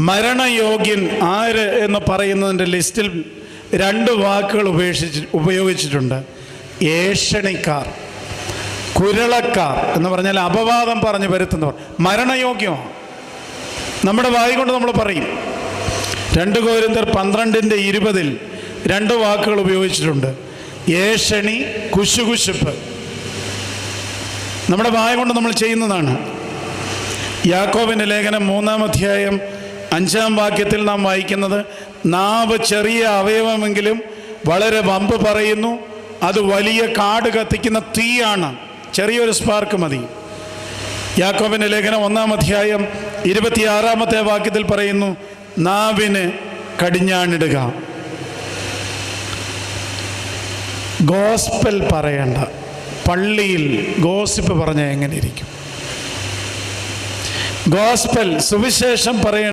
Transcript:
മരണയോഗ്യൻ ആര് എന്ന് പറയുന്നതിൻ്റെ ലിസ്റ്റിൽ 2 വാക്കുകൾ ഉപയോഗിച്ചിട്ടുണ്ട്. ഏഷണിക്കാർ, കുരളക്കാർ എന്ന് പറഞ്ഞാൽ അപവാദം പറഞ്ഞു വരുത്തുന്നവർ. മരണയോഗ്യമാണ്, നമ്മുടെ വായി കൊണ്ട് നമ്മൾ പറയും. 2 കൊരിന്ത്യർ 12:20 2 വാക്കുകൾ ഉപയോഗിച്ചിട്ടുണ്ട്. ഏഷണി, കുശുകുശുപ്പ്. നമ്മുടെ വായ കൊണ്ട് നമ്മൾ ചെയ്യുന്നതാണ്. യാക്കോബിൻ്റെ ലേഖനം 3-ാം അധ്യായം 5-ാം വാക്യത്തിൽ നാം വായിക്കുന്നത്, നാവ് ചെറിയ അവയവമെങ്കിലും വളരെ വമ്പ് പറയുന്നു, അത് വലിയ കാട് കത്തിക്കുന്ന തീയാണ്. ചെറിയൊരു സ്പാർക്ക് മതി. യാക്കോബിൻ്റെ ലേഖനം 1-ാം അധ്യായം 26-ാമത്തെ വാക്യത്തിൽ പറയുന്നു, നാവിന് കടിഞ്ഞാണിടുക. ഗോസ്പൽ പറയേണ്ട, പള്ളിയിൽ ഗോസിപ്പ് പറഞ്ഞാൽ എങ്ങനെ ഇരിക്കും? ഗോസ്പൽ, സുവിശേഷം പറയേണ്ട